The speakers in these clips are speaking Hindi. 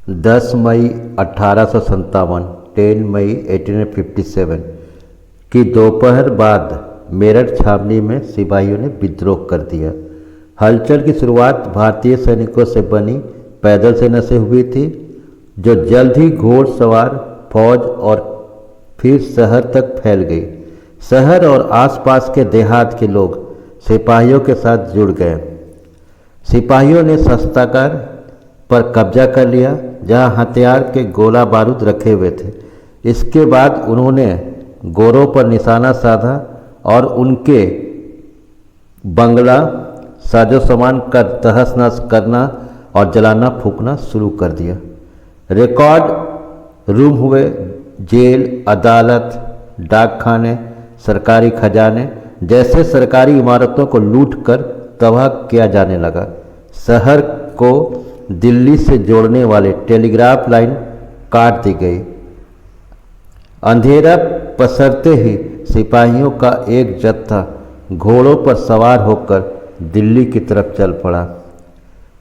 10 मई 1857 10 मई 1857 की दोपहर बाद मेरठ छावनी में सिपाहियों ने विद्रोह कर दिया। हलचल की शुरुआत भारतीय सैनिकों से बनी पैदल सेना से हुई थी, जो जल्द ही घोड़सवार फौज और फिर शहर तक फैल गई। शहर और आसपास के देहात के लोग सिपाहियों के साथ जुड़ गए। सिपाहियों ने शस्त्रागार पर कब्जा कर लिया, जहां हथियार के गोला बारूद रखे हुए थे। इसके बाद उन्होंने गोरों पर निशाना साधा और उनके बंगला साजो सामान का तहस नहस करना और जलाना फूंकना शुरू कर दिया। रिकॉर्ड रूम हुए, जेल, अदालत, डाकखाने, सरकारी खजाने जैसे सरकारी इमारतों को लूट कर तबाह किया जाने लगा। शहर को दिल्ली से जोड़ने वाले टेलीग्राफ लाइन काट दी गई। अंधेरा पसरते ही सिपाहियों का एक जत्था घोड़ों पर सवार होकर दिल्ली की तरफ चल पड़ा।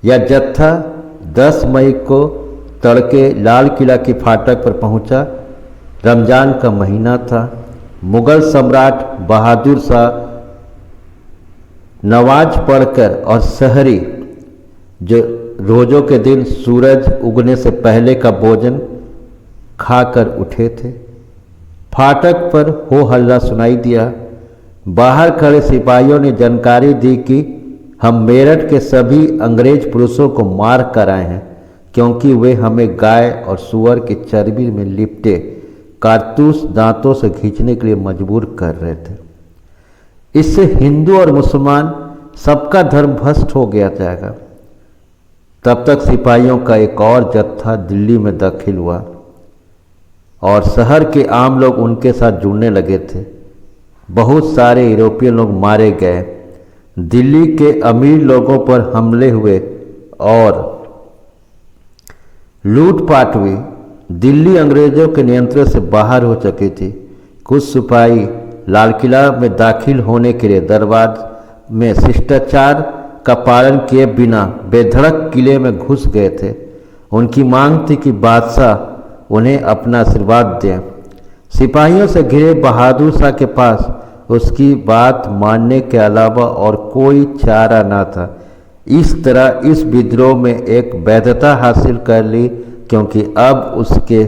यह जत्था 10 मई को तड़के लाल किला की फाटक पर पहुंचा। रमजान का महीना था। मुगल सम्राट बहादुर शाह नमाज पढ़कर और शहरी जो रोज़ों के दिन सूरज उगने से पहले का भोजन खाकर उठे थे। फाटक पर हो हल्ला सुनाई दिया। बाहर खड़े सिपाहियों ने जानकारी दी कि हम मेरठ के सभी अंग्रेज पुरुषों को मार कर आए हैं, क्योंकि वे हमें गाय और सुअर की चर्बी में लिपटे कारतूस दांतों से खींचने के लिए मजबूर कर रहे थे। इससे हिंदू और मुसलमान सबका धर्म भ्रष्ट हो गया जाएगा। तब तक सिपाहियों का एक और जत्था दिल्ली में दाखिल हुआ और शहर के आम लोग उनके साथ जुड़ने लगे थे। बहुत सारे यूरोपीय लोग मारे गए। दिल्ली के अमीर लोगों पर हमले हुए और लूटपाट हुई। दिल्ली अंग्रेजों के नियंत्रण से बाहर हो चुकी थी। कुछ सिपाही लाल किला में दाखिल होने के लिए दरबार में शिष्टाचार का पालन किए बिना बेधड़क किले में घुस गए थे। उनकी मांग थी कि बादशाह उन्हें अपना आशीर्वाद दें। सिपाहियों से घिरे बहादुर शाह के पास उसकी बात मानने के अलावा और कोई चारा न था। इस तरह इस विद्रोह में एक वैधता हासिल कर ली, क्योंकि अब उसके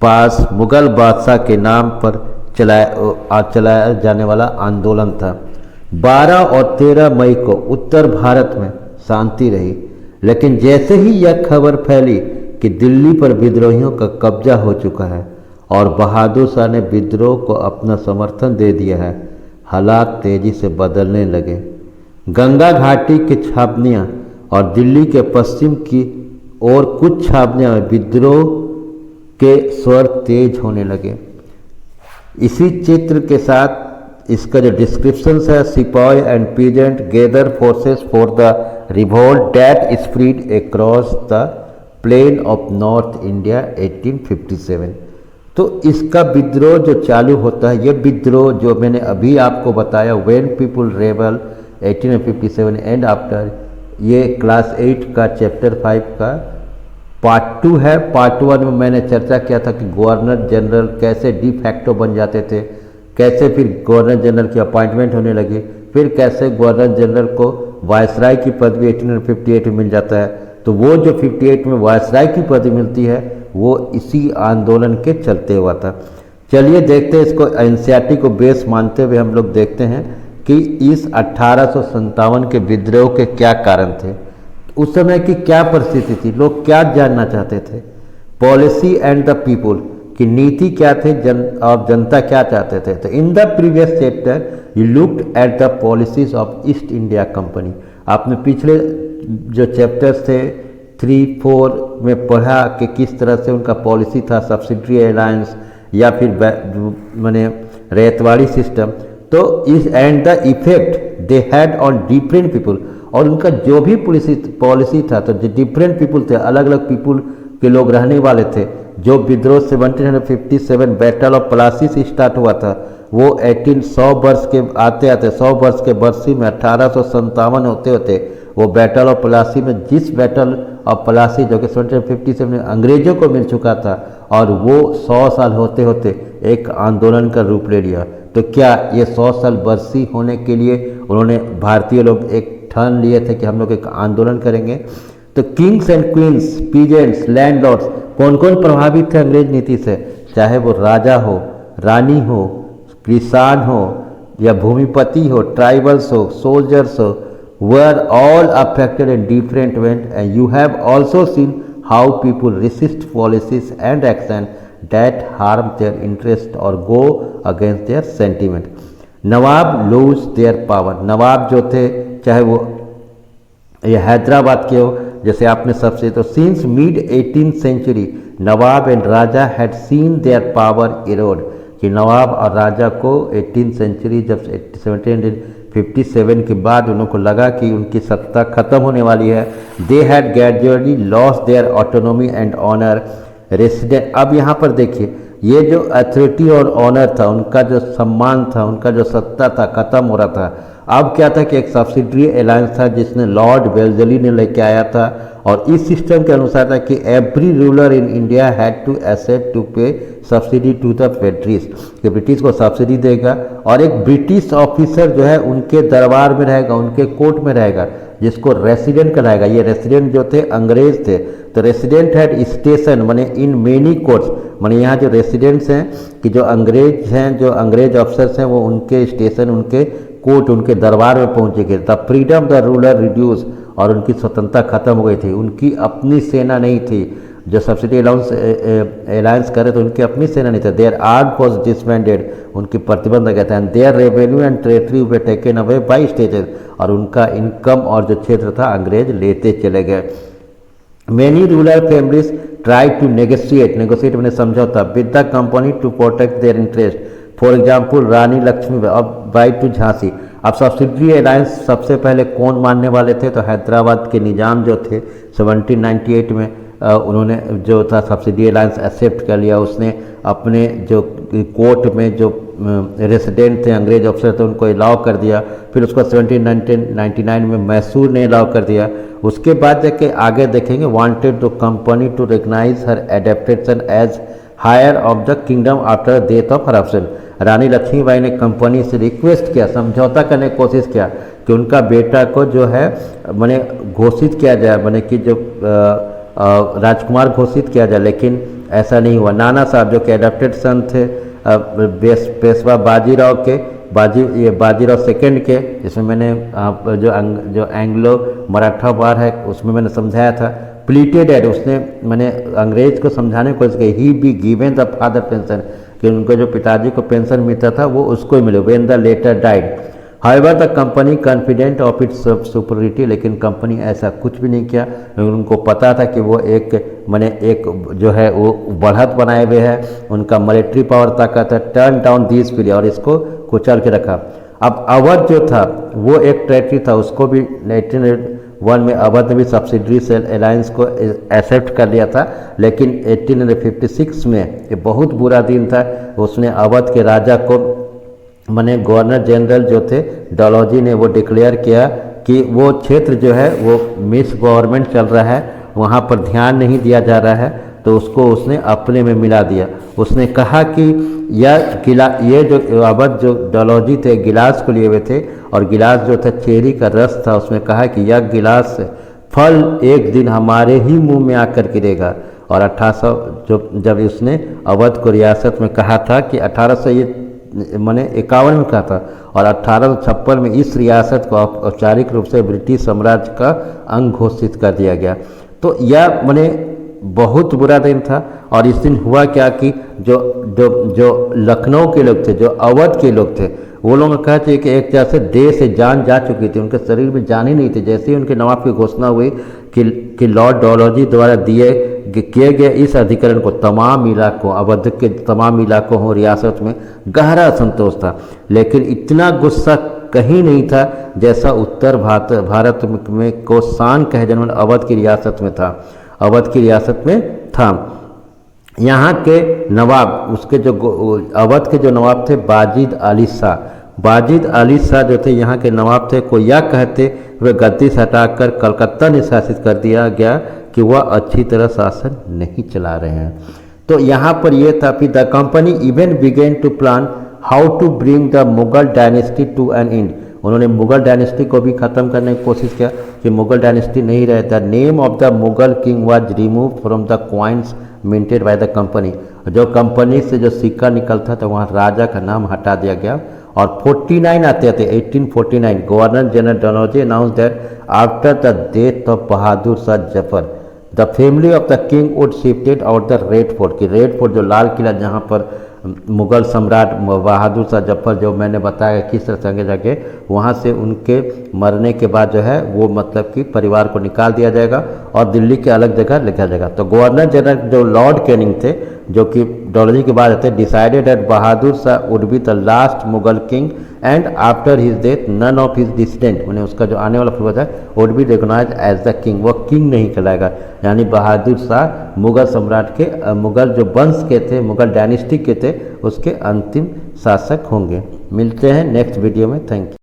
पास मुगल बादशाह के नाम पर चलाया जाने वाला आंदोलन था। 12 और 13 मई को उत्तर भारत में शांति रही, लेकिन जैसे ही यह खबर फैली कि दिल्ली पर विद्रोहियों का कब्जा हो चुका है और बहादुर शाह ने विद्रोह को अपना समर्थन दे दिया है, हालात तेजी से बदलने लगे। गंगा घाटी की छावनियाँ और दिल्ली के पश्चिम की और कुछ छावनियों में विद्रोह के स्वर तेज होने लगे। इसी चित्र के साथ इसका जो डिस्क्रिप्शन है, sipahi and peasant gather forces for the revolt that spread across the plain of North India 1857। तो इसका विद्रोह जो चालू होता है, ये विद्रोह जो मैंने अभी आपको बताया, when people rebel 1857 and after, ये क्लास 8 का चैप्टर 5 का पार्ट 2 है। पार्ट 1 में मैंने चर्चा किया था कि गवर्नर जनरल कैसे डी फैक्टो बन जाते थे, कैसे फिर गवर्नर जनरल की अपॉइंटमेंट होने लगी, फिर कैसे गवर्नर जनरल को वायसराय की पदवी 1858 में मिल जाता है। तो वो जो 58 में वायसराय की पदवी मिलती है वो इसी आंदोलन के चलते हुआ था। चलिए देखते हैं इसको, एनसीईआरटी को बेस मानते हुए हम लोग देखते हैं कि इस 1857 के विद्रोह के क्या कारण थे, उस समय की क्या परिस्थिति थी, लोग क्या जानना चाहते थे। पॉलिसी एंड द पीपुल की नीति क्या थे, और जनता क्या चाहते थे। तो in the previous chapter you looked at the policies of east India company. आपने पिछले जो चैप्टर्स थे 3-4 में पढ़ा कि किस तरह से उनका पॉलिसी था, सब्सिडरी अलायंस या फिर माने रैयतवाड़ी सिस्टम। तो इस and the effect they had on different people, और उनका जो भी पॉलिसी था, तो जो डिफरेंट पीपल थे, अलग अलग पीपल के लोग रहने वाले थे। जो विद्रोह 1757 बैटल ऑफ प्लासी से स्टार्ट हुआ था, वो 100 वर्ष के आते आते 100 वर्ष के बरसी में 1857 होते होते वो बैटल ऑफ प्लासी में, जिस बैटल और प्लासी जो कि 1757 में अंग्रेज़ों को मिल चुका था, और वो 100 साल होते होते एक आंदोलन का रूप ले लिया। तो क्या ये 100 साल बरसी होने के लिए उन्होंने भारतीय लोग एक ठान लिए थे कि हम लोग एक आंदोलन करेंगे? तो Kings and queen's, peasants, landlords, कौन कौन प्रभावित थे अंग्रेज नीति से? चाहे वो राजा हो, रानी हो, किसान हो या भूमिपति हो, ट्राइबल्स हो, सोल्जर्स हो, were all affected in different ways, and you have also seen how people resist policies and action that harm their interest or go against their sentiment. Nawab lose their power. नवाब जो थे, चाहे वो ये हैदराबाद के हो, जैसे आपने सबसे, तो since mid 18th century nawab and raja had seen their power erode, कि नवाब और राजा को 18th सेंचुरी जब 1757 के बाद उनको लगा कि उनकी सत्ता खत्म होने वाली है, they had gradually lost their autonomy and honour resident. अब यहाँ पर देखिए, ये जो अथॉरिटी और ऑनर था, उनका जो सम्मान था, उनका जो सत्ता था, खत्म हो रहा था। अब क्या था कि एक सब्सिडरी अलायंस था जिसने लॉर्ड वेल्जली ने लेके आया था, और इस सिस्टम के अनुसार था कि every ruler in India had to accept to pay subsidy to the British, कि ब्रिटिश को सब्सिडी देगा, और एक ब्रिटिश ऑफिसर जो है उनके दरबार में रहेगा, उनके कोर्ट में रहेगा, जिसको रेसिडेंट कहलाएगा। ये रेसिडेंट जो थे अंग्रेज थे, तो रेसिडेंट हैड स्टेशन माने इन मेनी कोर्ट्स, माने यहाँ जो रेसिडेंट्स हैं कि जो अंग्रेज हैं, जो अंग्रेज ऑफिसर्स हैं, वो उनके स्टेशन, उनके कोर्ट, उनके दरबार में पहुँचेंगे। The freedom the ruler reduce, और उनकी स्वतंत्रता खत्म हो गई थी। उनकी अपनी सेना नहीं थी, जो सब्सिडी अलायंस करे तो उनकी अपनी सेना नहीं था। देयर आर्म वॉज डिसबैंडेड, उनकी प्रतिबंध गया था। And their revenue and territory were taken away by stages, और उनका इनकम और जो क्षेत्र था अंग्रेज लेते चले गए। Many rural families try to negotiate मैंने समझौता with the company to protect their interest. For example Rani Lakshmibai to Jhansi. अब सब्सिडरी अलायंस सबसे पहले कौन मानने वाले थे? तो हैदराबाद के निजाम जो थे 1798 में उन्होंने जो था सब्सिडी अलायंस एक्सेप्ट कर लिया। उसने अपने जो कोर्ट में जो रेसिडेंट थे अंग्रेज अफसर थे उनको अलाउ कर दिया। फिर उसको 1799 में मैसूर ने अलाउ कर दिया। उसके बाद जाके आगे देखेंगे, wanted the company to recognise her adaptation as heir of the kingdom after death of her option. Rani Lakshmibai ने कंपनी से रिक्वेस्ट किया, समझौता करने की कोशिश किया कि उनका बेटा को जो है मैंने घोषित किया जाए, मैंने कि जो राजकुमार घोषित किया जाए, लेकिन ऐसा नहीं हुआ। नाना साहब जो कि एडेप्टेड सन थे पेशवा बाजीराव के, बाजीराव सेकंड के, इसमें मैंने जो एंग्लो मराठा वार है उसमें मैंने समझाया था। प्लीटेड एड, उसने मैंने अंग्रेज को समझाने की कोशिश की, he be given the father pension, कि उनको जो पिताजी को पेंशन मिलता था वो उसको ही मिले। When the latter died however the company confident of its superiority, लेकिन कंपनी ऐसा कुछ भी नहीं किया। उनको पता था कि वो एक जो है वो बढ़त बनाए हुए है, उनका मिलिट्री पावर ताकत है। टर्न डाउन दिस पीरियड, और इसको कुचल के रखा। अब अवध जो था वो एक टेरिटरी था, उसको भी 1801 में अवध ने भी सब्सिडरी अलायंस को एक्सेप्ट कर लिया था। लेकिन 1856 में ये बहुत बुरा दिन था, उसने अवध के राजा को माने गवर्नर जनरल जो थे डलहौजी ने वो डिक्लेयर किया कि वो क्षेत्र जो है वो मिस गवर्नमेंट चल रहा है, वहाँ पर ध्यान नहीं दिया जा रहा है, तो उसको उसने अपने में मिला दिया। उसने कहा कि ये जो अवध जो डलहौजी थे गिलास को लिए हुए थे, और गिलास जो था चेरी का रस था, उसमें कहा कि यह गिलास फल एक दिन हमारे ही मुंह में आकर गिरेगा। और 1800 जब उसने अवध को रियासत में कहा था कि 1851 में कहा था, और 1856 में इस रियासत को औपचारिक रूप से ब्रिटिश साम्राज्य का अंग घोषित कर दिया गया। तो यह बहुत बुरा दिन था। और इस दिन हुआ क्या कि जो लखनऊ के लोग थे, जो अवध के लोग थे, वो लोग कहते हैं कि एक तरह से देह से जान जा चुकी थी, उनके शरीर में जान ही नहीं थी। जैसे ही उनके नवाब की घोषणा हुई कि लॉर्ड डलहौजी द्वारा किए गए इस अधिकरण को तमाम इलाकों, अवध के तमाम इलाकों हो रियासत में गहरा असंतोष था। लेकिन इतना गुस्सा कहीं नहीं था जैसा उत्तर भारत में को शान कहे जाने वाले अवध की रियासत में था। अवध की रियासत में था। यहाँ के नवाब, उसके जो अवध के जो नवाब थे बाजिद अली शाह जो थे यहाँ के नवाब थे, को यह कहते हुए गद्दी से हटाकर कलकत्ता निशासित कर दिया गया कि वह अच्छी तरह शासन नहीं चला रहे हैं। तो यहाँ पर यह था कि the company even began to plan how to bring the Mughal dynasty to an end. उन्होंने मुगल डायनेस्टी को भी ख़त्म करने की कोशिश किया कि मुगल डायनेस्टी नहीं रहे। The name of the Mughal king was remove from the coins minted by the company. जो कंपनी से जो सिक्का निकलता था वहाँ राजा का नाम हटा दिया गया। और 49 आते थे 1849 governor general Dalhousie announce that after the death of Bahadur Shah Zafar the family of the king would shifted out the Red Fort की रेड फोर्ट जो लाल किला जहाँ पर मुगल सम्राट बहादुर शाह जफर जो मैंने बताया किस तरह संगे जाके वहाँ से उनके मरने के बाद जो है वो मतलब कि परिवार को निकाल दिया जाएगा और दिल्ली के अलग जगह लिखा जाएगा। तो गवर्नर जनरल जो लॉर्ड कैनिंग थे जो कि डॉलजी के बाद थे decided that Bahadur Shah would be the last Mughal king and after his death none of his descendant उन्हें उसका जो आने वाला पूर्वज है would be recognise as the king. वह किंग नहीं कहलाएगा यानी बहादुर शाह मुगल सम्राट के मुगल जो वंश के थे मुगल डायनेस्टी के थे उसके अंतिम शासक होंगे। मिलते हैं नेक्स्ट वीडियो में। Thank you.